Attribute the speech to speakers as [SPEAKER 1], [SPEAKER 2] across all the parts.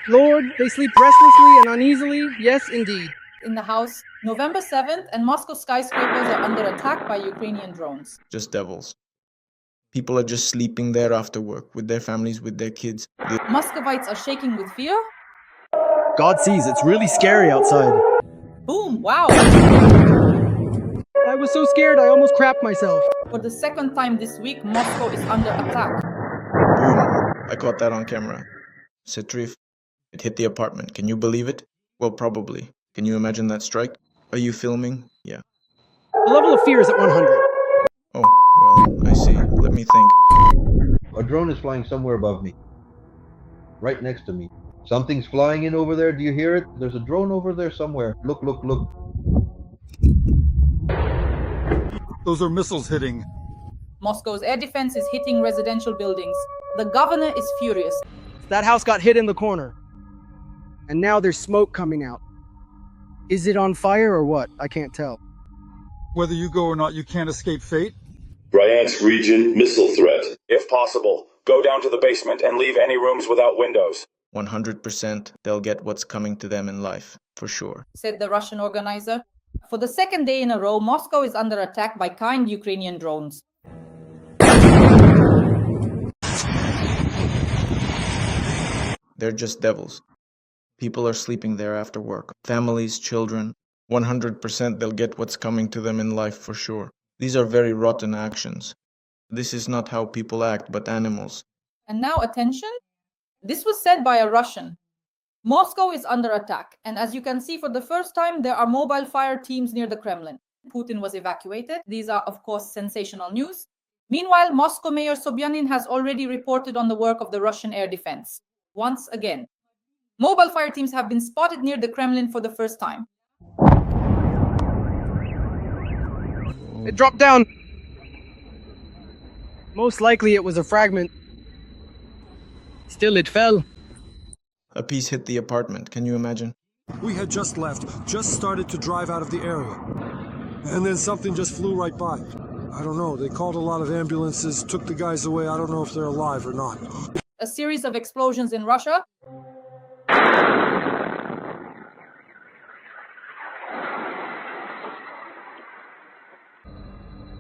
[SPEAKER 1] Lord, they sleep restlessly and uneasily, yes, indeed.
[SPEAKER 2] In the house, November 7th, and Moscow skyscrapers are under attack by Ukrainian drones.
[SPEAKER 3] Just devils. People are just sleeping there after work, with their families, with their kids.
[SPEAKER 2] Muscovites are shaking with fear.
[SPEAKER 1] God sees, it's really scary outside.
[SPEAKER 2] Boom, wow!
[SPEAKER 1] I was so scared I almost crapped myself.
[SPEAKER 2] For the second time this week, Moscow is under attack.
[SPEAKER 3] Boom. I caught that on camera. Dmitriev, it hit the apartment. Can you believe it? Well, probably. Can you imagine that strike? Are you filming? Yeah.
[SPEAKER 1] The level of fear is at 100.
[SPEAKER 3] Oh, well, I see. Let me think.
[SPEAKER 4] A drone is flying somewhere above me. Right next to me. Something's flying in over there. Do you hear it? There's a drone over there somewhere. Look, look, look.
[SPEAKER 5] Those are missiles hitting.
[SPEAKER 2] Moscow's air defense is hitting residential buildings. The governor is furious.
[SPEAKER 1] That house got hit in the corner. And now there's smoke coming out. Is it on fire or what? I can't tell.
[SPEAKER 5] Whether you go or not, you can't escape fate.
[SPEAKER 6] Bryansk region missile threat. If possible, go down to the basement and leave any rooms without windows.
[SPEAKER 3] 100% they'll get what's coming to them in life, for sure.
[SPEAKER 2] Said the Russian organizer. For the second day in a row, Moscow is under attack by kind Ukrainian drones.
[SPEAKER 3] They're just devils. People are sleeping there after work. Families, children. 100% they'll get what's coming to them in life, for sure. These are very rotten actions. This is not how people act, but animals.
[SPEAKER 2] And now attention. This was said by a Russian. Moscow is under attack, and as you can see, for the first time, there are mobile fire teams near the Kremlin. Putin was evacuated. These are, of course, sensational news. Meanwhile, Moscow Mayor Sobyanin has already reported on the work of the Russian air defense. Once again, mobile fire teams have been spotted near the Kremlin for the first time.
[SPEAKER 1] It dropped down. Most likely it was a fragment. Still, it fell.
[SPEAKER 3] A piece hit the apartment. Can you imagine?
[SPEAKER 5] We had just left, just started to drive out of the area. And then something just flew right by. I don't know, they called a lot of ambulances, took the guys away. I don't know if they're alive or not.
[SPEAKER 2] A series of explosions in Russia.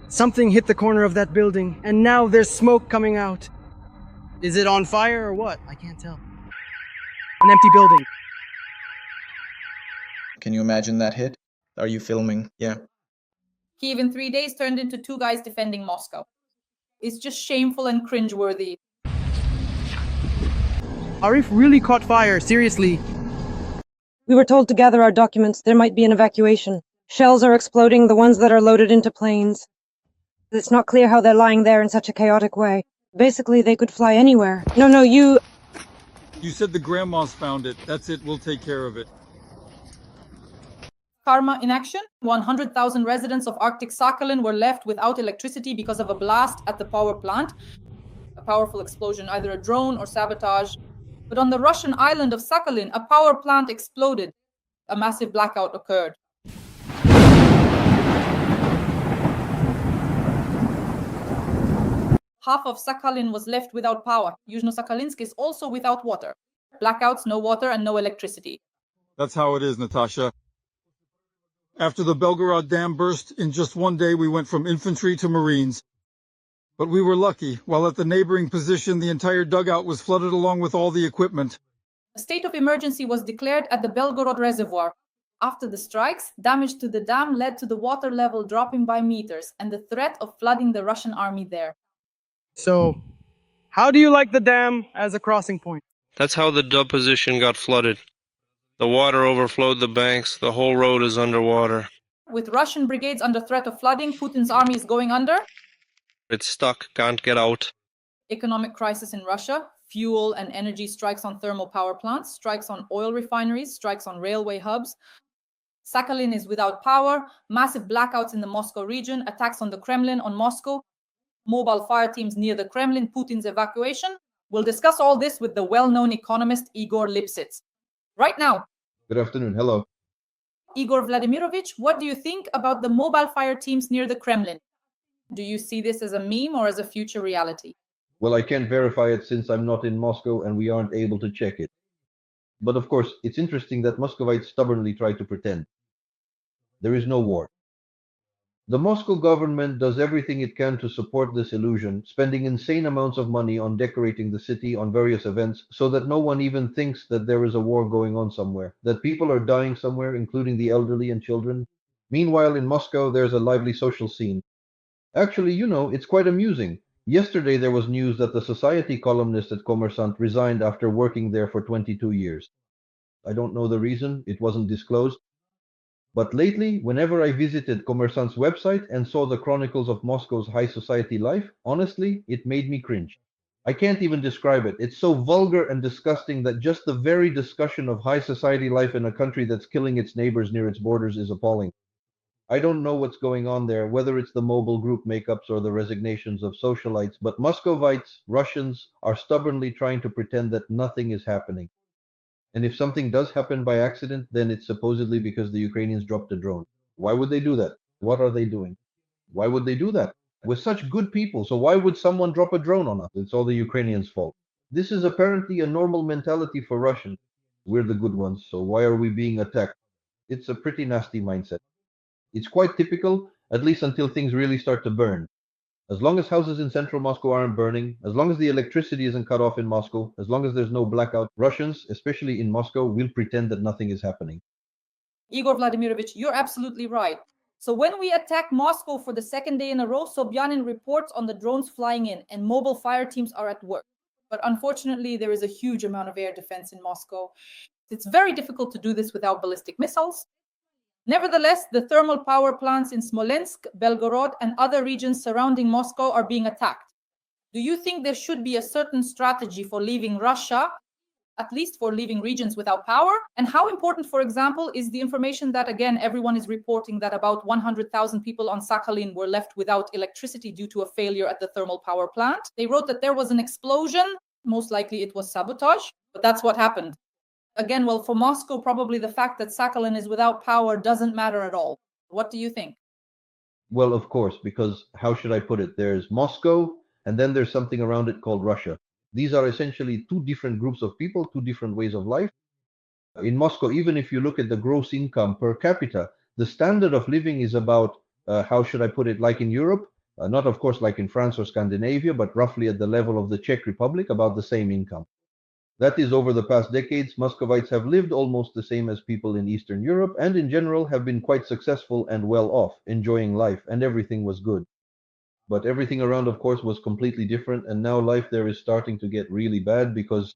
[SPEAKER 1] Something hit the corner of that building, and now there's smoke coming out. Is it on fire or what? I can't tell. An empty building.
[SPEAKER 3] Can you imagine that hit? Are you filming? Yeah.
[SPEAKER 2] Kyiv in 3 days turned into two guys defending Moscow. It's just shameful and cringeworthy.
[SPEAKER 1] Arif really caught fire, seriously.
[SPEAKER 7] We were told to gather our documents. There might be an evacuation. Shells are exploding, the ones that are loaded into planes. It's not clear how they're lying there in such a chaotic way. Basically, they could fly anywhere. No, you...
[SPEAKER 5] You said the grandmas found it. That's it, we'll take care of it.
[SPEAKER 2] Karma in action. 100,000 residents of Arctic Sakhalin were left without electricity because of a blast at the power plant. A powerful explosion, either a drone or sabotage. But on the Russian island of Sakhalin, a power plant exploded. A massive blackout occurred. Half of Sakhalin was left without power. Yuzhno-Sakhalinsk is also without water. Blackouts, no water, and no electricity.
[SPEAKER 5] That's how it is, Natasha. After the Belgorod Dam burst, in just one day we went from infantry to Marines. But we were lucky. While at the neighboring position, the entire dugout was flooded along with all the equipment.
[SPEAKER 2] A state of emergency was declared at the Belgorod Reservoir. After the strikes, damage to the dam led to the water level dropping by meters and the threat of flooding the Russian army there.
[SPEAKER 1] So, how do you like the dam as a crossing point?
[SPEAKER 8] That's how the dub position got flooded. The water overflowed the banks. The whole road is underwater.
[SPEAKER 2] With Russian brigades under threat of flooding, Putin's army is going under.
[SPEAKER 8] It's stuck, can't get out.
[SPEAKER 2] Economic crisis in Russia. Fuel and energy strikes on thermal power plants, strikes on oil refineries, strikes on railway hubs. Sakhalin is without power. Massive blackouts in the Moscow region. Attacks on the Kremlin, on Moscow. Mobile fire teams near the Kremlin, Putin's evacuation. We'll discuss all this with the well-known economist Igor Lipsits. Right now.
[SPEAKER 4] Good afternoon, hello.
[SPEAKER 2] Igor Vladimirovich, what do you think about the mobile fire teams near the Kremlin? Do you see this as a meme or as a future reality?
[SPEAKER 4] Well, I can't verify it since I'm not in Moscow and we aren't able to check it. But of course, it's interesting that Muscovites stubbornly try to pretend. There is no war. The Moscow government does everything it can to support this illusion, spending insane amounts of money on decorating the city on various events so that no one even thinks that there is a war going on somewhere, that people are dying somewhere, including the elderly and children. Meanwhile, in Moscow, there's a lively social scene. Actually, it's quite amusing. Yesterday there was news that the society columnist at Kommersant resigned after working there for 22 years. I don't know the reason, it wasn't disclosed. But lately, whenever I visited Kommersant's website and saw the chronicles of Moscow's high society life, honestly, it made me cringe. I can't even describe it. It's so vulgar and disgusting that just the very discussion of high society life in a country that's killing its neighbors near its borders is appalling. I don't know what's going on there, whether it's the mobile group makeups or the resignations of socialites, but Muscovites, Russians, are stubbornly trying to pretend that nothing is happening. And if something does happen by accident, then it's supposedly because the Ukrainians dropped a drone. Why would they do that? What are they doing? Why would they do that? We're such good people, so why would someone drop a drone on us? It's all the Ukrainians' fault. This is apparently a normal mentality for Russians. We're the good ones, so why are we being attacked? It's a pretty nasty mindset. It's quite typical, at least until things really start to burn. As long as houses in central Moscow aren't burning, as long as the electricity isn't cut off in Moscow, as long as there's no blackout, Russians, especially in Moscow, will pretend that nothing is happening.
[SPEAKER 2] Igor Vladimirovich, you're absolutely right. So when we attack Moscow for the second day in a row, Sobyanin reports on the drones flying in and mobile fire teams are at work. But unfortunately, there is a huge amount of air defense in Moscow. It's very difficult to do this without ballistic missiles. Nevertheless, the thermal power plants in Smolensk, Belgorod, and other regions surrounding Moscow are being attacked. Do you think there should be a certain strategy for leaving Russia, at least for leaving regions without power? And how important, for example, is the information that, again, everyone is reporting that about 100,000 people on Sakhalin were left without electricity due to a failure at the thermal power plant? They wrote that there was an explosion. Most likely it was sabotage, but that's what happened. Again, well, for Moscow, probably the fact that Sakhalin is without power doesn't matter at all. What do you think?
[SPEAKER 4] Well, of course, because how should I put it? There's Moscow, and then there's something around it called Russia. These are essentially two different groups of people, two different ways of life. In Moscow, even if you look at the gross income per capita, the standard of living is about, how should I put it, like in Europe, not of course like in France or Scandinavia, but roughly at the level of the Czech Republic, about the same income. That is, over the past decades, Muscovites have lived almost the same as people in Eastern Europe, and in general have been quite successful and well off, enjoying life, and everything was good. But everything around, of course, was completely different, and now life there is starting to get really bad because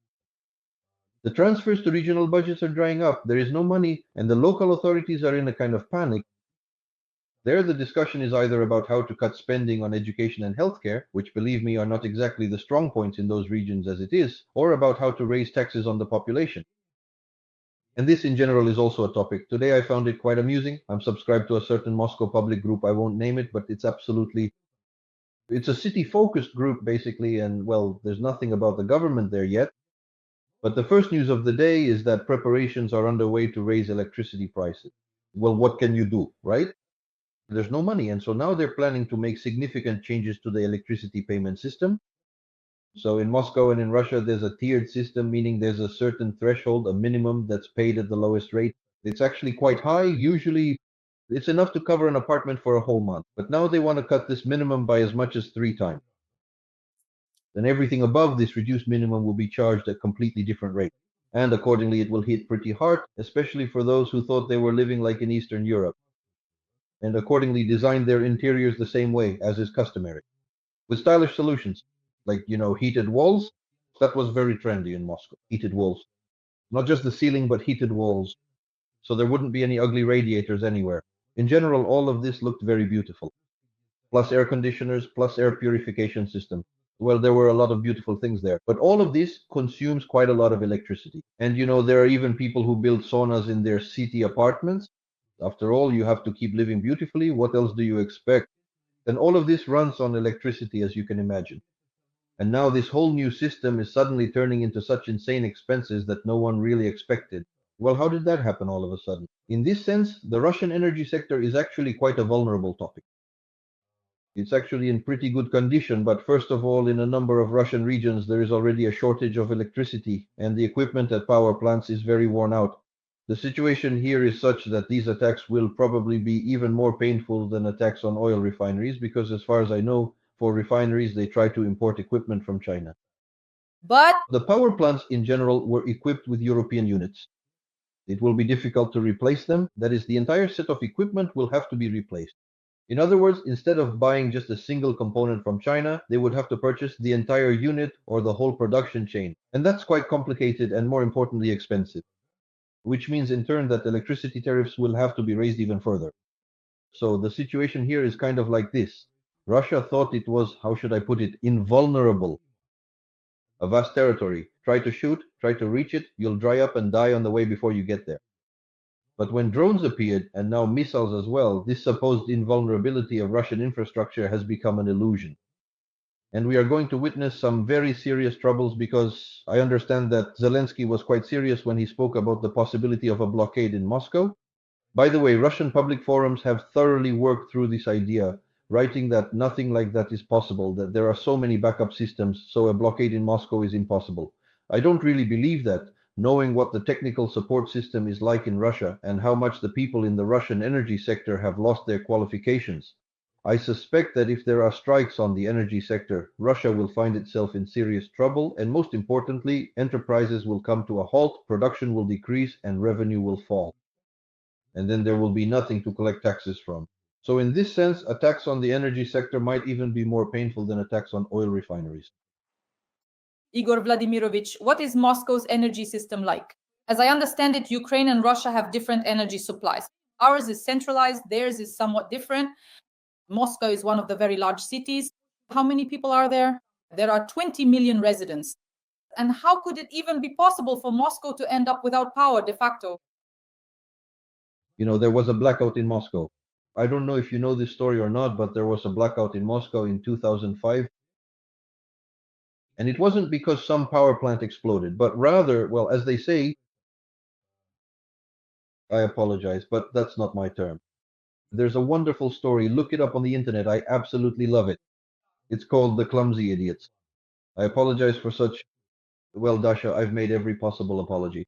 [SPEAKER 4] the transfers to regional budgets are drying up, there is no money, and the local authorities are in a kind of panic. There, the discussion is either about how to cut spending on education and healthcare, which, believe me, are not exactly the strong points in those regions as it is, or about how to raise taxes on the population. And this in general is also a topic. Today I found it quite amusing. I'm subscribed to a certain Moscow public group. I won't name it, but it's a city-focused group, basically, and, well, there's nothing about the government there yet. But the first news of the day is that preparations are underway to raise electricity prices. Well, what can you do, right? There's no money, and so now they're planning to make significant changes to the electricity payment system. So in Moscow and in Russia, there's a tiered system, meaning there's a certain threshold, a minimum that's paid at the lowest rate. It's actually quite high. Usually it's enough to cover an apartment for a whole month. But now they want to cut this minimum by as much as 3 times. Then everything above this reduced minimum will be charged at a completely different rate. And accordingly, it will hit pretty hard, especially for those who thought they were living like in Eastern Europe, and accordingly designed their interiors the same way as is customary, with stylish solutions, like, heated walls. That was very trendy in Moscow, heated walls. Not just the ceiling, but heated walls, so there wouldn't be any ugly radiators anywhere. In general, all of this looked very beautiful. Plus air conditioners, plus air purification system. Well, there were a lot of beautiful things there, but all of this consumes quite a lot of electricity. And there are even people who build saunas in their city apartments. After all, you have to keep living beautifully. What else do you expect? And all of this runs on electricity, as you can imagine. And now this whole new system is suddenly turning into such insane expenses that no one really expected. Well, how did that happen all of a sudden? In this sense, the Russian energy sector is actually quite a vulnerable topic. It's actually in pretty good condition, but first of all, in a number of Russian regions, there is already a shortage of electricity, and the equipment at power plants is very worn out. The situation here is such that these attacks will probably be even more painful than attacks on oil refineries, because as far as I know, for refineries, they try to import equipment from China.
[SPEAKER 2] But
[SPEAKER 4] The power plants in general were equipped with European units. It will be difficult to replace them. That is, the entire set of equipment will have to be replaced. In other words, instead of buying just a single component from China, they would have to purchase the entire unit or the whole production chain. And that's quite complicated and, more importantly, expensive, which means in turn that electricity tariffs will have to be raised even further. So the situation here is kind of like this. Russia thought it was, how should I put it, invulnerable. A vast territory. Try to shoot, try to reach it, you'll dry up and die on the way before you get there. But when drones appeared, and now missiles as well, this supposed invulnerability of Russian infrastructure has become an illusion. And we are going to witness some very serious troubles, because I understand that Zelensky was quite serious when he spoke about the possibility of a blockade in Moscow. By the way, Russian public forums have thoroughly worked through this idea, writing that nothing like that is possible, that there are so many backup systems, so a blockade in Moscow is impossible. I don't really believe that, knowing what the technical support system is like in Russia and how much the people in the Russian energy sector have lost their qualifications. I suspect that if there are strikes on the energy sector, Russia will find itself in serious trouble, and most importantly, enterprises will come to a halt, production will decrease, and revenue will fall. And then there will be nothing to collect taxes from. So in this sense, attacks on the energy sector might even be more painful than attacks on oil refineries.
[SPEAKER 2] Igor Vladimirovich, what is Moscow's energy system like? As I understand it, Ukraine and Russia have different energy supplies. Ours is centralized, theirs is somewhat different. Moscow is one of the very large cities. How many people are there? There are 20 million residents. And how could it even be possible for Moscow to end up without power de facto?
[SPEAKER 4] You know, there was a blackout in Moscow. I don't know if you know this story or not, but there was a blackout in Moscow in 2005. And it wasn't because some power plant exploded, but rather, well, as they say, I apologize, but that's not my term. There's a wonderful story. Look it up on the internet. I absolutely love it. It's called The Clumsy Idiots. I apologize for such. Well, Dasha, I've made every possible apology.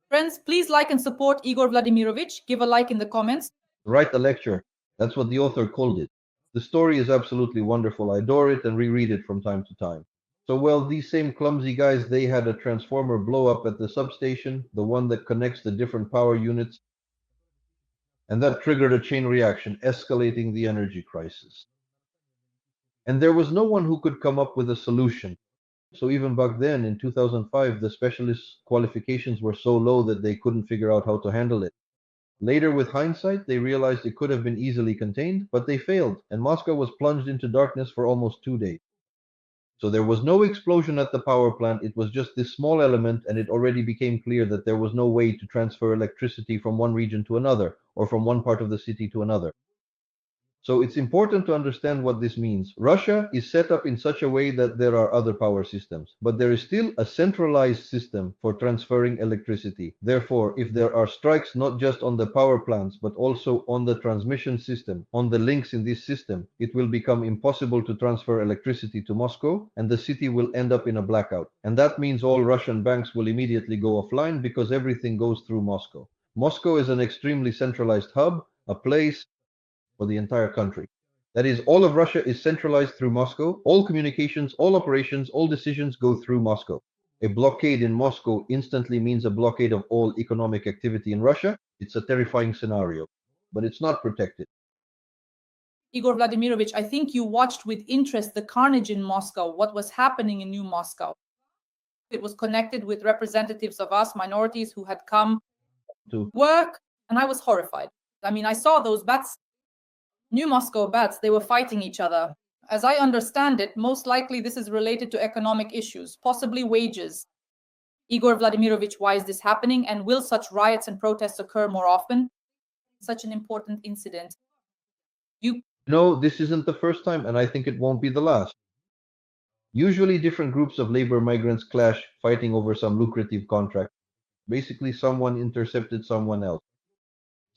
[SPEAKER 2] Friends, please like and support Igor Vladimirovich. Give a like in the comments.
[SPEAKER 4] Write a lecture. That's what the author called it. The story is absolutely wonderful. I adore it and reread it from time to time. So, well, these same clumsy guys, they had a transformer blow up at the substation, the one that connects the different power units, and that triggered a chain reaction, escalating the energy crisis. And there was no one who could come up with a solution. So even back then, in 2005, the specialists' qualifications were so low that they couldn't figure out how to handle it. Later, with hindsight, they realized it could have been easily contained, but they failed, and Moscow was plunged into darkness for almost 2 days. So there was no explosion at the power plant, it was just this small element, and it already became clear that there was no way to transfer electricity from one region to another, or from one part of the city to another. So it's important to understand what this means. Russia is set up in such a way that there are other power systems, but there is still a centralized system for transferring electricity. Therefore, if there are strikes not just on the power plants, but also on the transmission system, on the links in this system, it will become impossible to transfer electricity to Moscow, and the city will end up in a blackout. And that means all Russian banks will immediately go offline because everything goes through Moscow. Moscow is an extremely centralized hub, a place for the entire country. That is, all of Russia is centralized through Moscow. All communications, all operations, all decisions go through Moscow. A blockade in Moscow instantly means a blockade of all economic activity in Russia. It's a terrifying scenario, but it's not protected.
[SPEAKER 2] Igor Vladimirovich, I think you watched with interest the carnage in Moscow, what was happening in New Moscow. It was connected with representatives of us, minorities, who had come to work, and I was horrified. I mean, I saw those bats, New Moscow bats, they were fighting each other. As I understand it, most likely this is related to economic issues, possibly wages. Igor Vladimirovich, why is this happening? And will such riots and protests occur more often? Such an important incident.
[SPEAKER 4] No, this isn't the first time, and I think it won't be the last. Usually different groups of labor migrants clash, fighting over some lucrative contract. Basically, someone intercepted someone else.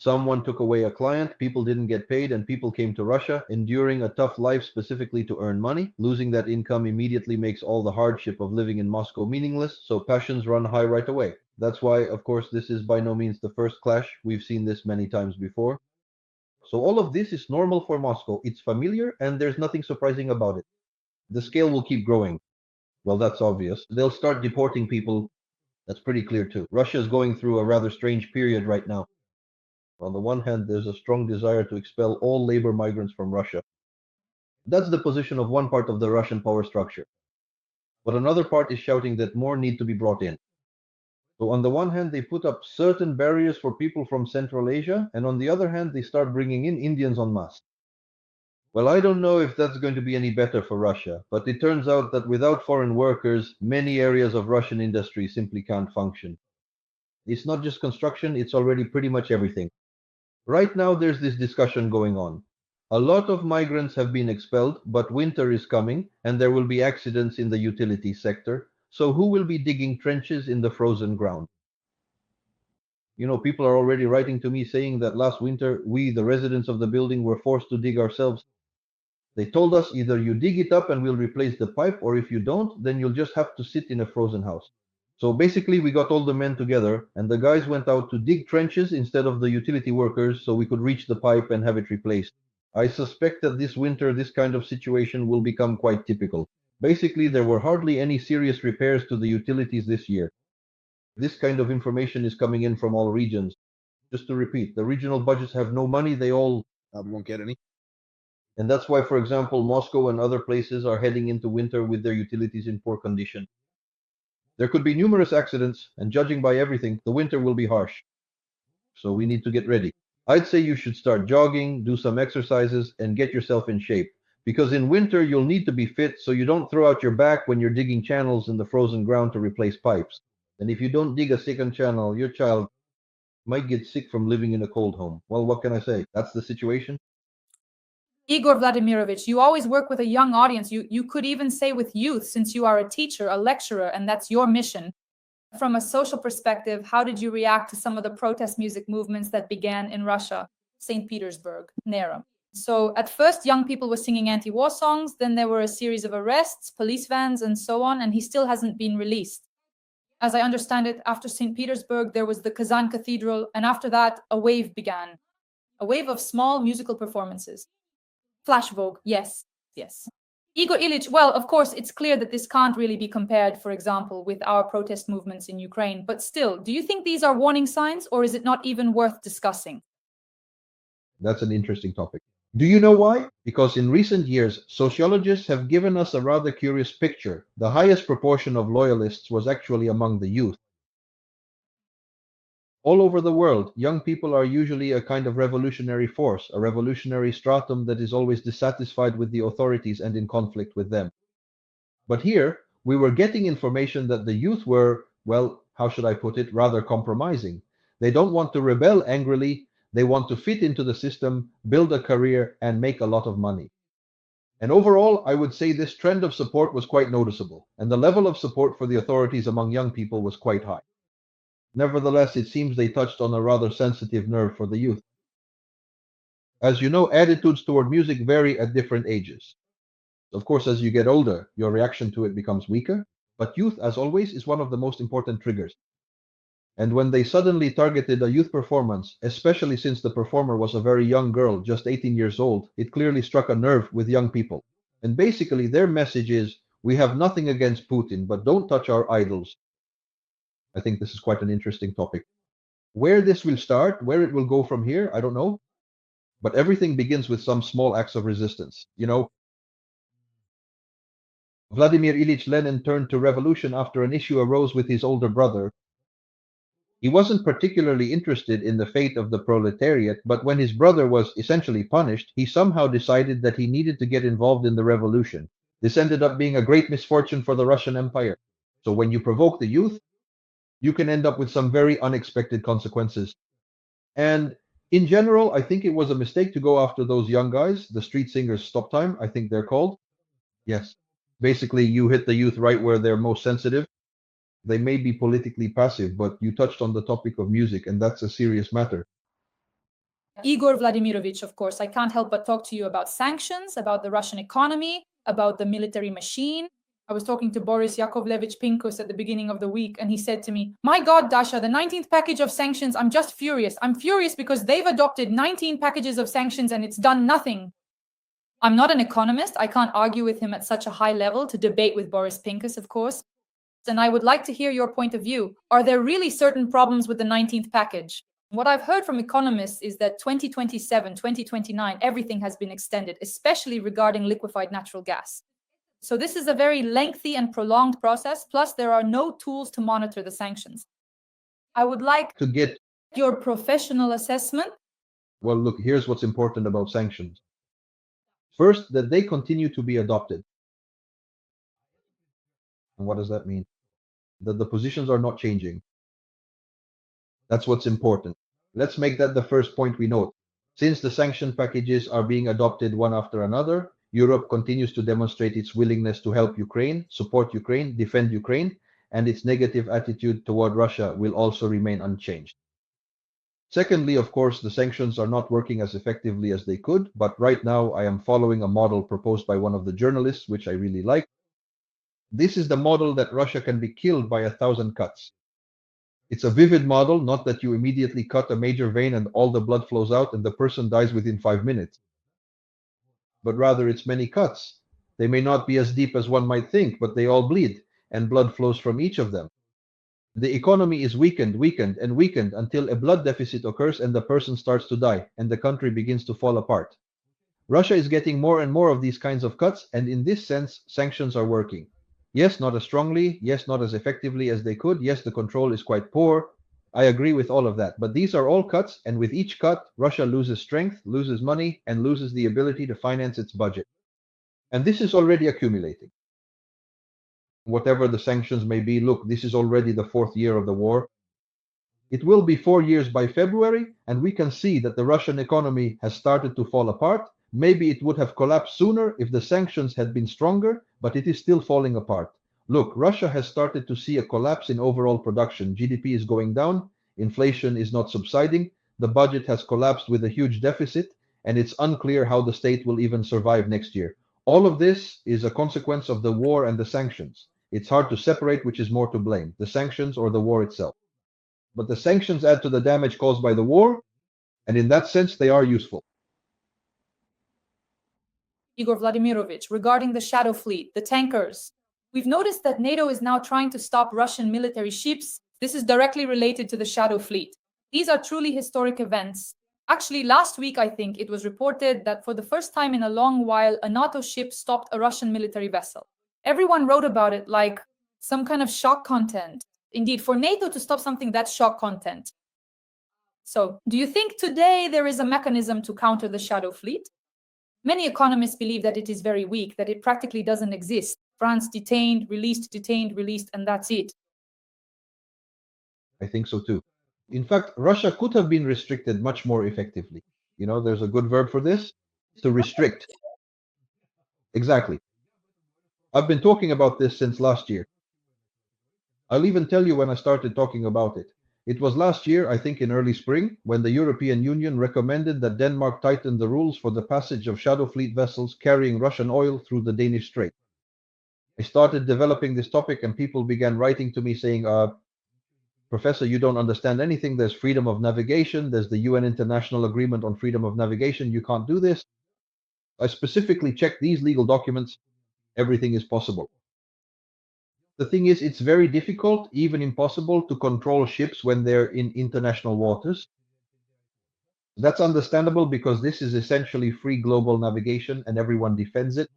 [SPEAKER 4] Someone took away a client, people didn't get paid, and people came to Russia, enduring a tough life specifically to earn money. Losing that income immediately makes all the hardship of living in Moscow meaningless, so passions run high right away. That's why, of course, this is by no means the first clash. We've seen this many times before. So all of this is normal for Moscow. It's familiar, and there's nothing surprising about it. The scale will keep growing. Well, that's obvious. They'll start deporting people. That's pretty clear too. Russia is going through a rather strange period right now. On the one hand, there's a strong desire to expel all labor migrants from Russia. That's the position of one part of the Russian power structure. But another part is shouting that more need to be brought in. So on the one hand, they put up certain barriers for people from Central Asia, and on the other hand, they start bringing in Indians en masse. Well, I don't know if that's going to be any better for Russia, but it turns out that without foreign workers, many areas of Russian industry simply can't function. It's not just construction, it's already pretty much everything. Right now, there's this discussion going on. A lot of migrants have been expelled, but winter is coming, and there will be accidents in the utility sector. So who will be digging trenches in the frozen ground? You know, people are already writing to me saying that last winter, we, the residents of the building, were forced to dig ourselves. They told us either you dig it up and we'll replace the pipe, or if you don't, then you'll just have to sit in a frozen house. So basically, we got all the men together, and the guys went out to dig trenches instead of the utility workers so we could reach the pipe and have it replaced. I suspect that this winter, this kind of situation will become quite typical. Basically, there were hardly any serious repairs to the utilities this year. This kind of information is coming in from all regions. Just to repeat, the regional budgets have no money, they all won't get any. And that's why, for example, Moscow and other places are heading into winter with their utilities in poor condition. There could be numerous accidents, and judging by everything, the winter will be harsh. So we need to get ready. I'd say you should start jogging, do some exercises, and get yourself in shape. Because in winter, you'll need to be fit so you don't throw out your back when you're digging channels in the frozen ground to replace pipes. And if you don't dig a second channel, your child might get sick from living in a cold home. Well, what can I say? That's the situation.
[SPEAKER 2] Igor Vladimirovich, you always work with a young audience. You could even say with youth, since you are a teacher, a lecturer, and that's your mission. From a social perspective, how did you react to some of the protest music movements that began in Russia, St. Petersburg, Nera? So at first, young people were singing anti-war songs. Then there were a series of arrests, police vans, and so on, and he still hasn't been released. As I understand it, after St. Petersburg, there was the Kazan Cathedral, and after that, a wave began. A wave of small musical performances. Flash Vogue, yes. Igor Ilyich, well, of course, it's clear that this can't really be compared, for example, with our protest movements in Ukraine. But still, do you think these are warning signs, or is it not even worth discussing?
[SPEAKER 4] That's an interesting topic. Do you know why? Because in recent years, sociologists have given us a rather curious picture. The highest proportion of loyalists was actually among the youth. All over the world, young people are usually a kind of revolutionary force, a revolutionary stratum that is always dissatisfied with the authorities and in conflict with them. But here, we were getting information that the youth were, well, how should I put it, rather compromising. They don't want to rebel angrily, they want to fit into the system, build a career, and make a lot of money. And overall, I would say this trend of support was quite noticeable, and the level of support for the authorities among young people was quite high. Nevertheless, it seems they touched on a rather sensitive nerve for the youth. As you know, attitudes toward music vary at different ages. Of course, as you get older, your reaction to it becomes weaker, but youth, as always, is one of the most important triggers. And when they suddenly targeted a youth performance, especially since the performer was a very young girl, just 18 years old, it clearly struck a nerve with young people. And basically, their message is, we have nothing against Putin, but don't touch our idols. I think this is quite an interesting topic. Where this will start, where it will go from here, I don't know. But everything begins with some small acts of resistance. You know, Vladimir Ilyich Lenin turned to revolution after an issue arose with his older brother. He wasn't particularly interested in the fate of the proletariat, but when his brother was essentially punished, he somehow decided that he needed to get involved in the revolution. This ended up being a great misfortune for the Russian Empire. So when you provoke the youth, you can end up with some very unexpected consequences. And in general, I think it was a mistake to go after those young guys, the street singers Stop Time, I think they're called. Yes. Basically, you hit the youth right where they're most sensitive. They may be politically passive, but you touched on the topic of music, and that's a serious matter.
[SPEAKER 2] Igor Vladimirovich, of course, I can't help but talk to you about sanctions, about the Russian economy, about the military machine. I was talking to Boris Yakovlevich Pinkus at the beginning of the week, and he said to me, "My God, Dasha, the 19th package of sanctions, I'm just furious. I'm furious because they've adopted 19 packages of sanctions and it's done nothing." I'm not an economist. I can't argue with him at such a high level to debate with Boris Pinkus, of course. And I would like to hear your point of view. Are there really certain problems with the 19th package? What I've heard from economists is that 2027, 2029, everything has been extended, especially regarding liquefied natural gas. So this is a very lengthy and prolonged process, plus there are no tools to monitor the sanctions. I would like
[SPEAKER 4] To get,
[SPEAKER 2] your professional assessment.
[SPEAKER 4] well, look, here's what's important about sanctions. First, that they continue to be adopted. And what does that mean? That the positions are not changing. That's what's important. Let's make that the first point we note. Since the sanction packages are being adopted one after another, Europe continues to demonstrate its willingness to help Ukraine, support Ukraine, defend Ukraine, and its negative attitude toward Russia will also remain unchanged. Secondly, of course, the sanctions are not working as effectively as they could, but right now I am following a model proposed by one of the journalists, which I really like. This is the model that Russia can be killed by 1,000 cuts. It's a vivid model, not that you immediately cut a major vein and all the blood flows out and the person dies within 5 minutes. But rather it's many cuts. They may not be as deep as one might think, but they all bleed, and blood flows from each of them. The economy is weakened until a blood deficit occurs and the person starts to die, and the country begins to fall apart. Russia is getting more and more of these kinds of cuts, and in this sense, sanctions are working. Yes, not as strongly. Yes, not as effectively as they could. Yes, the control is quite poor. I agree with all of that. But these are all cuts, and with each cut, Russia loses strength, loses money, and loses the ability to finance its budget. And this is already accumulating. Whatever the sanctions may be, look, this is already the 4th year of the war. It will be 4 years by February, and we can see that the Russian economy has started to fall apart. Maybe it would have collapsed sooner if the sanctions had been stronger, but it is still falling apart. Look, Russia has started to see a collapse in overall production. GDP is going down, inflation is not subsiding, the budget has collapsed with a huge deficit, and it's unclear how the state will even survive next year. All of this is a consequence of the war and the sanctions. It's hard to separate which is more to blame, the sanctions or the war itself. But the sanctions add to the damage caused by the war, and in that sense, they are useful.
[SPEAKER 2] Igor Vladimirovich, regarding the shadow fleet, the tankers. We've noticed that NATO is now trying to stop Russian military ships. This is directly related to the shadow fleet. These are truly historic events. Actually, last week, I think, it was reported that for the first time in a long while, a NATO ship stopped a Russian military vessel. Everyone wrote about it like some kind of shock content. Indeed, for NATO to stop something, that's shock content. So, do you think today there is a mechanism to counter the shadow fleet? Many economists believe that it is very weak, that it practically doesn't exist. France detained, released, and that's it.
[SPEAKER 4] I think so too. In fact, Russia could have been restricted much more effectively. You know, there's a good verb for this, to restrict. Exactly. I've been talking about this since last year. I'll even tell you when I started talking about it. It was last year, I think in early spring, when the European Union recommended that Denmark tighten the rules for the passage of shadow fleet vessels carrying Russian oil through the Danish Strait. I started developing this topic and people began writing to me saying, Professor, you don't understand anything. There's freedom of navigation. There's the UN International Agreement on Freedom of Navigation. You can't do this. I specifically checked these legal documents. Everything is possible. The thing is, it's very difficult, even impossible, to control ships when they're in international waters. That's understandable because this is essentially free global navigation and everyone defends it.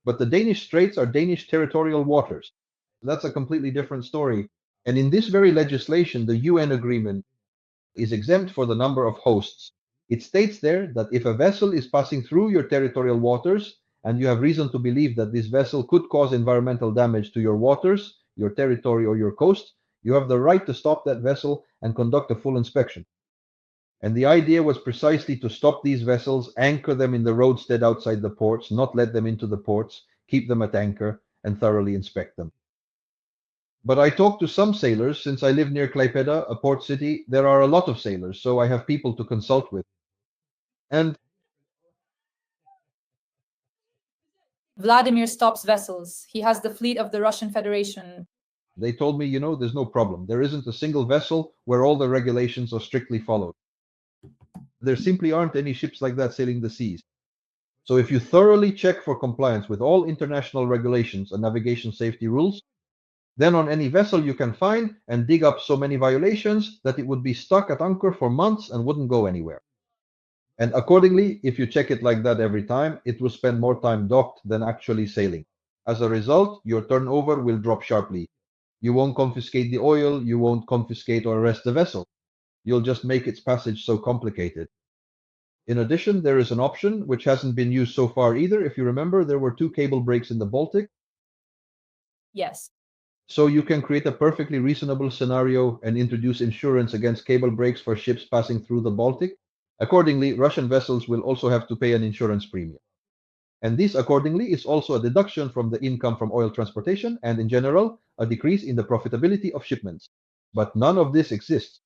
[SPEAKER 4] But the Danish Straits are Danish territorial waters. That's a completely different story. And in this very legislation, the UN agreement is exempt for the number of hosts. It states there that if a vessel is passing through your territorial waters, and you have reason to believe that this vessel could cause environmental damage to your waters, your territory, or your coast, you have the right to stop that vessel and conduct a full inspection. And the idea was precisely to stop these vessels, anchor them in the roadstead outside the ports, not let them into the ports, keep them at anchor, and thoroughly inspect them. But I talked to some sailors. Since I live near Klaipeda, a port city, there are a lot of sailors, so I have people to consult with. And
[SPEAKER 2] Vladimir stops vessels. He has the fleet of the Russian Federation.
[SPEAKER 4] they told me, there's no problem. There isn't a single vessel where all the regulations are strictly followed. There simply aren't any ships like that sailing the seas. So if you thoroughly check for compliance with all international regulations and navigation safety rules, then on any vessel you can find and dig up so many violations that it would be stuck at anchor for months and wouldn't go anywhere. And accordingly, if you check it like that every time, it will spend more time docked than actually sailing. As a result, your turnover will drop sharply. You won't confiscate the oil, you won't confiscate or arrest the vessel. You'll just make its passage so complicated. In addition, there is an option which hasn't been used so far either. If you remember, there were 2 cable breaks in the Baltic.
[SPEAKER 2] Yes.
[SPEAKER 4] So you can create a perfectly reasonable scenario and introduce insurance against cable breaks for ships passing through the Baltic. Accordingly, Russian vessels will also have to pay an insurance premium. And this, accordingly, is also a deduction from the income from oil transportation and, in general, a decrease in the profitability of shipments. But none of this exists.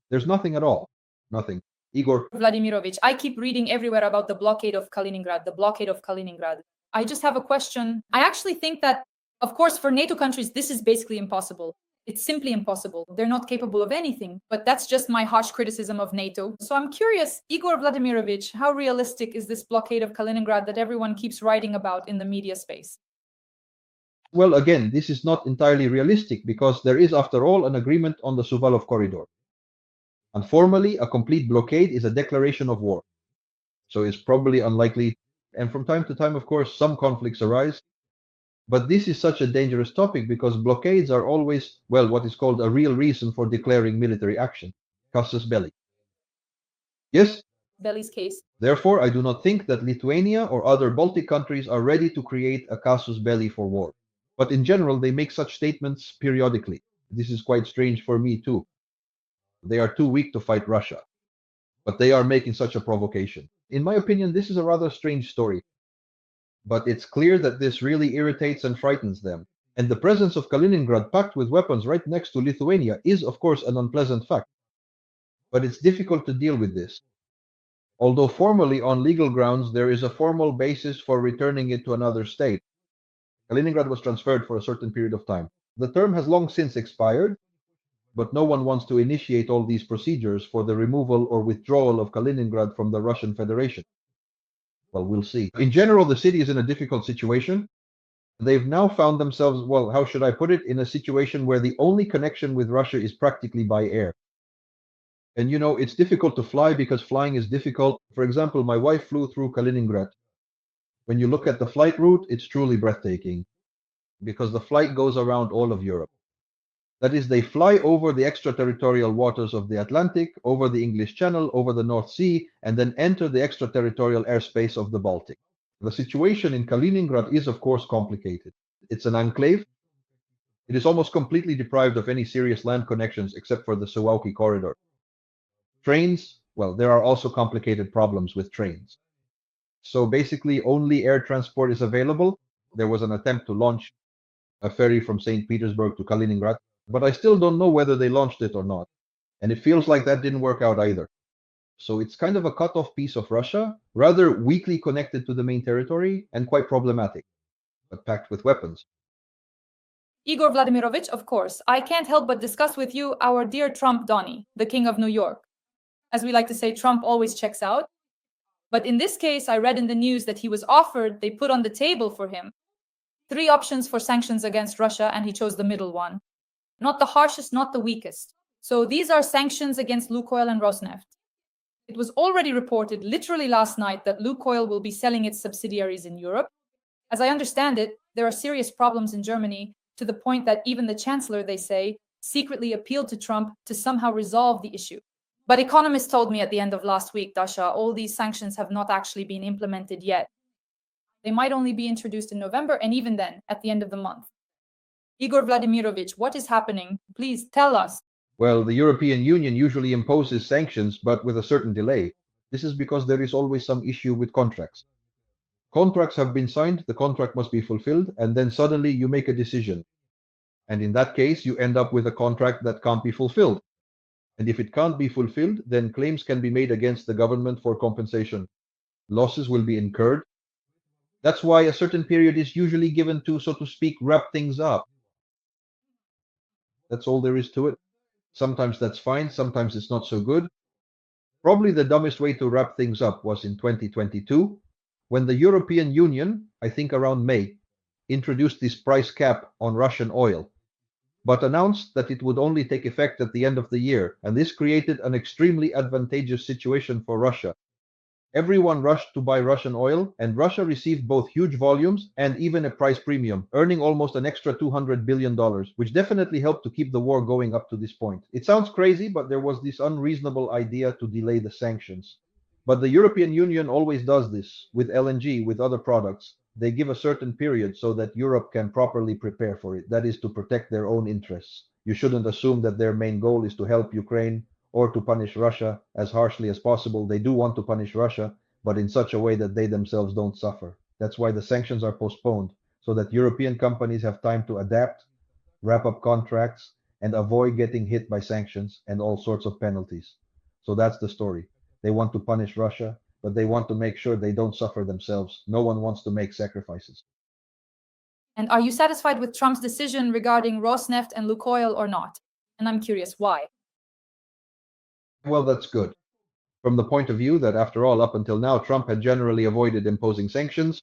[SPEAKER 4] There's nothing at all. Nothing. Igor.
[SPEAKER 2] Vladimirovich, I keep reading everywhere about the blockade of Kaliningrad, the blockade of Kaliningrad. I just have a question. I actually think that, of course, for NATO countries, this is basically impossible. It's simply impossible. They're not capable of anything, but that's just my harsh criticism of NATO. So I'm curious, Igor Vladimirovich, how realistic is this blockade of Kaliningrad that everyone keeps writing about in the media space?
[SPEAKER 4] Well, again, this is not entirely realistic because there is, after all, an agreement on the Suvalov corridor. And formally, a complete blockade is a declaration of war. So it's probably unlikely. And from time to time, of course, some conflicts arise. But this is such a dangerous topic because blockades are always, well, what is called a real reason for declaring military action, casus belli. Yes?
[SPEAKER 2] Belli's case.
[SPEAKER 4] Therefore, I do not think that Lithuania or other Baltic countries are ready to create a casus belli for war. But in general, they make such statements periodically. This is quite strange for me too. They are too weak to fight Russia, but they are making such a provocation. In my opinion, this is a rather strange story. But it's clear that this really irritates and frightens them. And the presence of Kaliningrad packed with weapons right next to Lithuania is, of course, an unpleasant fact. But it's difficult to deal with this. Although formally, on legal grounds, there is a formal basis for returning it to another state. Kaliningrad was transferred for a certain period of time. The term has long since expired, but no one wants to initiate all these procedures for the removal or withdrawal of Kaliningrad from the Russian Federation. Well, we'll see. In general, the city is in a difficult situation. They've now found themselves, well, how should I put it, in a situation where the only connection with Russia is practically by air. And it's difficult to fly because flying is difficult. For example, my wife flew through Kaliningrad. When you look at the flight route, it's truly breathtaking because the flight goes around all of Europe. That is, they fly over the extraterritorial waters of the Atlantic, over the English Channel, over the North Sea, and then enter the extraterritorial airspace of the Baltic. The situation in Kaliningrad is, of course, complicated. It's an enclave. It is almost completely deprived of any serious land connections except for the Suwałki corridor. Trains, well, there are also complicated problems with trains. So basically, only air transport is available. There was an attempt to launch a ferry from St. Petersburg to Kaliningrad, but I still don't know whether they launched it or not. And it feels like that didn't work out either. So it's kind of a cut-off piece of Russia, rather weakly connected to the main territory and quite problematic, but packed with weapons.
[SPEAKER 2] Igor Vladimirovich, of course, I can't help but discuss with you our dear Trump Donnie, the King of New York. As we like to say, Trump always checks out. But in this case, I read in the news that he was offered, they put on the table for him, 3 options for sanctions against Russia, and he chose the middle one. Not the harshest, not the weakest. So these are sanctions against Lukoil and Rosneft. It was already reported literally last night that Lukoil will be selling its subsidiaries in Europe. As I understand it, there are serious problems in Germany to the point that even the chancellor, they say, secretly appealed to Trump to somehow resolve the issue. But economists told me at the end of last week, Dasha, all these sanctions have not actually been implemented yet. They might only be introduced in November, and even then, at the end of the month. Igor Vladimirovich, what is happening? Please tell us.
[SPEAKER 4] Well, the European Union usually imposes sanctions, but with a certain delay. This is because there is always some issue with contracts. Contracts have been signed, the contract must be fulfilled, and then suddenly you make a decision. And in that case, you end up with a contract that can't be fulfilled. And if it can't be fulfilled, then claims can be made against the government for compensation. Losses will be incurred. That's why a certain period is usually given to, so to speak, wrap things up. That's all there is to it. Sometimes that's fine, sometimes it's not so good. Probably the dumbest way to wrap things up was in 2022, when the European Union, I think around May, introduced this price cap on Russian oil, but announced that it would only take effect at the end of the year, and this created an extremely advantageous situation for Russia. Everyone rushed to buy Russian oil, and Russia received both huge volumes and even a price premium, earning almost an extra $200 billion, which definitely helped to keep the war going up to this point. It sounds crazy, but there was this unreasonable idea to delay the sanctions. But the European Union always does this with LNG, with other products. They give a certain period so that Europe can properly prepare for it. That is to protect their own interests. You shouldn't assume that their main goal is to help Ukraine or to punish Russia as harshly as possible. They do want to punish Russia, but in such a way that they themselves don't suffer. That's why the sanctions are postponed, so that European companies have time to adapt, wrap up contracts, and avoid getting hit by sanctions and all sorts of penalties. So that's the story. They want to punish Russia, but they want to make sure they don't suffer themselves. No one wants to make sacrifices.
[SPEAKER 2] And are you satisfied with Trump's decision regarding Rosneft and Lukoil or not? And I'm curious why.
[SPEAKER 4] Well, that's good. From the point of view that, after all, up until now, Trump had generally avoided imposing sanctions.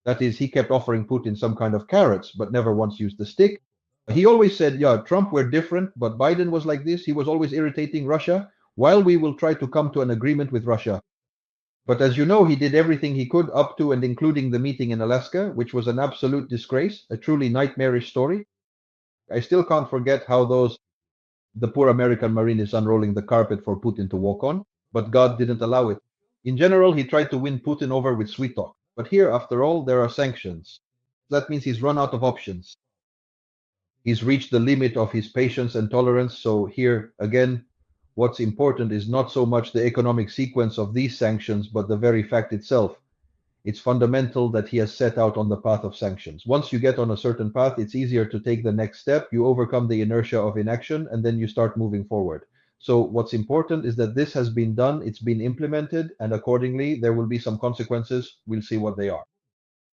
[SPEAKER 4] That is, he kept offering Putin some kind of carrots, but never once used the stick. He always said, yeah, Trump, we're different, but Biden was like this. He was always irritating Russia, while we will try to come to an agreement with Russia. But as you know, he did everything he could up to and including the meeting in Alaska, which was an absolute disgrace, a truly nightmarish story. I still can't forget how the poor American Marine is unrolling the carpet for Putin to walk on, but God didn't allow it. In general, he tried to win Putin over with sweet talk. But here, after all, there are sanctions. That means he's run out of options. He's reached the limit of his patience and tolerance. So here, again, what's important is not so much the economic sequence of these sanctions, but the very fact itself. It's fundamental that he has set out on the path of sanctions. Once you get on a certain path, it's easier to take the next step. You overcome the inertia of inaction, and then you start moving forward. So what's important is that this has been done, it's been implemented, and accordingly, there will be some consequences. We'll see what they are.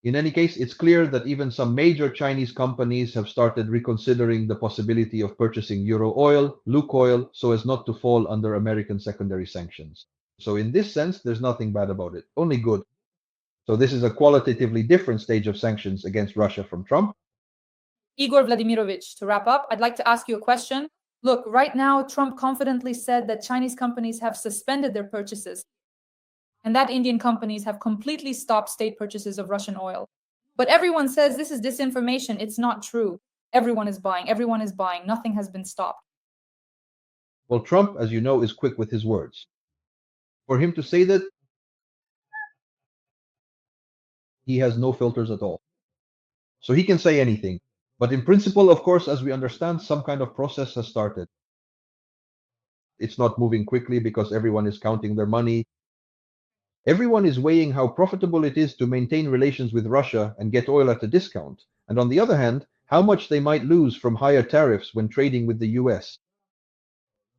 [SPEAKER 4] In any case, it's clear that even some major Chinese companies have started reconsidering the possibility of purchasing Euro oil, Lukoil, so as not to fall under American secondary sanctions. So in this sense, there's nothing bad about it, only good. So this is a qualitatively different stage of sanctions against Russia from Trump.
[SPEAKER 2] Igor Vladimirovich, to wrap up, I'd like to ask you a question. Look, right now, Trump confidently said that Chinese companies have suspended their purchases and that Indian companies have completely stopped state purchases of Russian oil. But everyone says this is disinformation. It's not true. Everyone is buying. Everyone is buying. Nothing has been stopped.
[SPEAKER 4] Well, Trump, as you know, is quick with his words. For him to say that, he has no filters at all. So he can say anything. But in principle, of course, as we understand, some kind of process has started. It's not moving quickly because everyone is counting their money. Everyone is weighing how profitable it is to maintain relations with Russia and get oil at a discount. And on the other hand, how much they might lose from higher tariffs when trading with the US.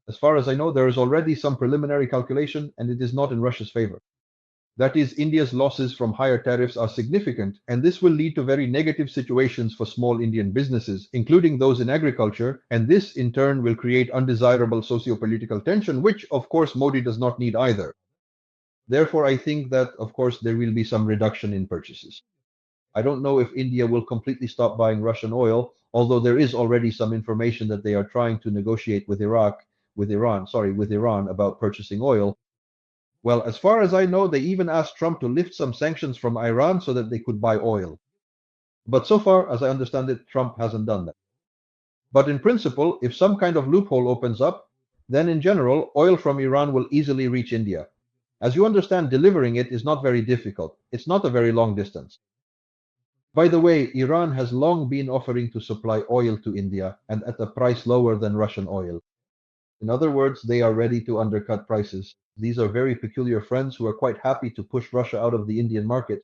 [SPEAKER 4] As far as I know, there is already some preliminary calculation, and it is not in Russia's favor. That is, India's losses from higher tariffs are significant, and this will lead to very negative situations for small Indian businesses, including those in agriculture, and this in turn will create undesirable socio-political tension, which of course Modi does not need either. Therefore, I think that, of course, there will be some reduction in purchases. I don't know if India will completely stop buying Russian oil, although there is already some information that they are trying to negotiate with Iran about purchasing oil. Well, as far as I know, they even asked Trump to lift some sanctions from Iran so that they could buy oil. But so far, as I understand it, Trump hasn't done that. But in principle, if some kind of loophole opens up, then in general, oil from Iran will easily reach India. As you understand, delivering it is not very difficult. It's not a very long distance. By the way, Iran has long been offering to supply oil to India, and at a price lower than Russian oil. In other words, they are ready to undercut prices. These are very peculiar friends who are quite happy to push Russia out of the Indian market.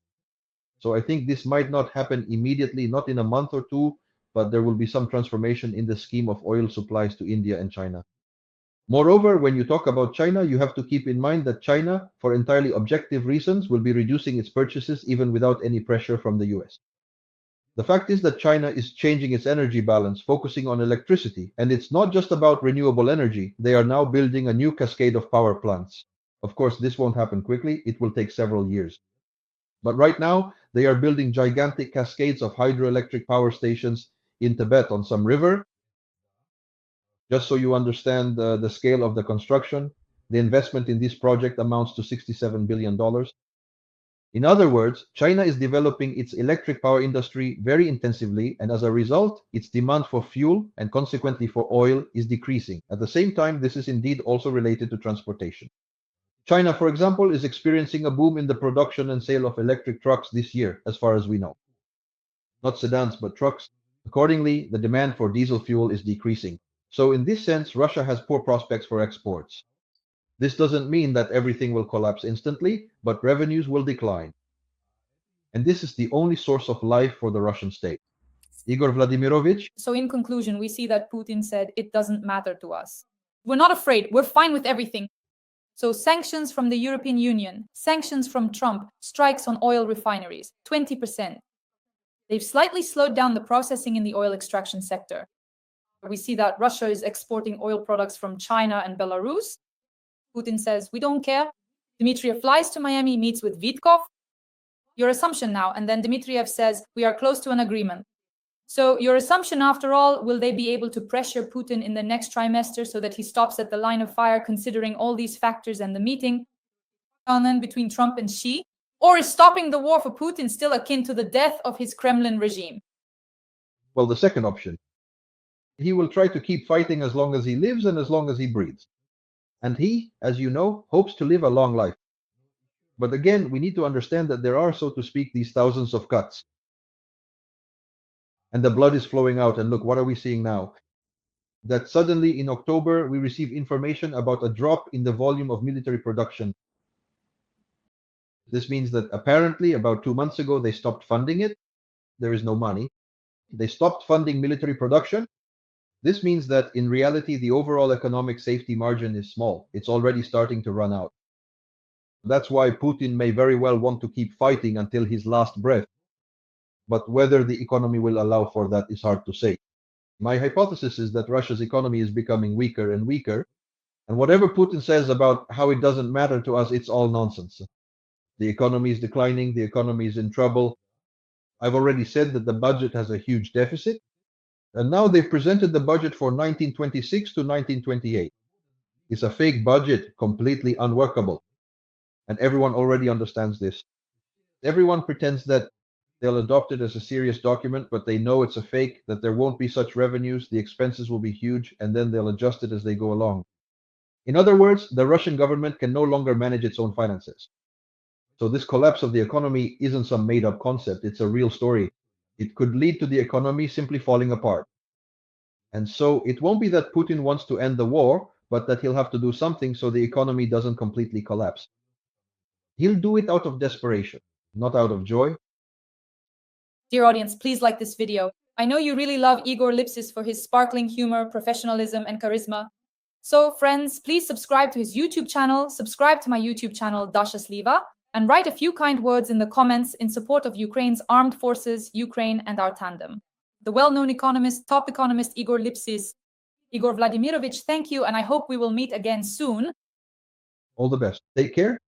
[SPEAKER 4] So I think this might not happen immediately, not in a month or two, but there will be some transformation in the scheme of oil supplies to India and China. Moreover, when you talk about China, you have to keep in mind that China, for entirely objective reasons, will be reducing its purchases even without any pressure from the US. The fact is that China is changing its energy balance, focusing on electricity, and it's not just about renewable energy. They are now building a new cascade of power plants. Of course, this won't happen quickly. It will take several years. But right now, they are building gigantic cascades of hydroelectric power stations in Tibet on some river. Just so you understand the scale of the construction, the investment in this project amounts to $67 billion. In other words, China is developing its electric power industry very intensively, and as a result, its demand for fuel and consequently for oil is decreasing. At the same time, this is indeed also related to transportation. China, for example, is experiencing a boom in the production and sale of electric trucks this year, as far as we know. Not sedans, but trucks. Accordingly, the demand for diesel fuel is decreasing. So in this sense, Russia has poor prospects for exports. This doesn't mean that everything will collapse instantly, but revenues will decline. And this is the only source of life for the Russian state. Igor Vladimirovich?
[SPEAKER 2] So in conclusion, we see that Putin said, it doesn't matter to us. We're not afraid. We're fine with everything. So sanctions from the European Union, sanctions from Trump, strikes on oil refineries, 20%. They've slightly slowed down the processing in the oil extraction sector. We see that Russia is exporting oil products from China and Belarus. Putin says, we don't care. Dmitriev flies to Miami, meets with Vitkov. Your assumption now. And then Dmitriev says, we are close to an agreement. So your assumption, after all, will they be able to pressure Putin in the next trimester so that he stops at the line of fire, considering all these factors and the meeting and then between Trump and Xi? Or is stopping the war for Putin still akin to the death of his Kremlin regime?
[SPEAKER 4] Well, the second option. He will try to keep fighting as long as he lives and as long as he breathes. And he, as you know, hopes to live a long life. But again, we need to understand that there are, so to speak, these thousands of cuts. And the blood is flowing out. And look, what are we seeing now? That suddenly in October, we receive information about a drop in the volume of military production. This means that apparently about 2 months ago, they stopped funding it. There is no money. They stopped funding military production. This means that in reality, the overall economic safety margin is small. It's already starting to run out. That's why Putin may very well want to keep fighting until his last breath. But whether the economy will allow for that is hard to say. My hypothesis is that Russia's economy is becoming weaker and weaker. And whatever Putin says about how it doesn't matter to us, it's all nonsense. The economy is declining. The economy is in trouble. I've already said that the budget has a huge deficit. And now they've presented the budget for 1926 to 1928. It's a fake budget, completely unworkable. And everyone already understands this. Everyone pretends that they'll adopt it as a serious document, but they know it's a fake, that there won't be such revenues, the expenses will be huge, and then they'll adjust it as they go along. In other words, the Russian government can no longer manage its own finances. So this collapse of the economy isn't some made-up concept, it's a real story. It could lead to the economy simply falling apart. And so it won't be that Putin wants to end the war, but that he'll have to do something so the economy doesn't completely collapse. He'll do it out of desperation, not out of joy.
[SPEAKER 2] Dear audience, please like this video. I know you really love Igor Lipsits for his sparkling humor, professionalism, and charisma. So friends, please subscribe to his YouTube channel, subscribe to my YouTube channel, Dasha Schaslyva, and write a few kind words in the comments in support of Ukraine's armed forces, Ukraine, and our tandem. The well-known economist, top economist Igor Lipsits. Igor Vladimirovich, thank you, and I hope we will meet again soon.
[SPEAKER 4] All the best. Take care.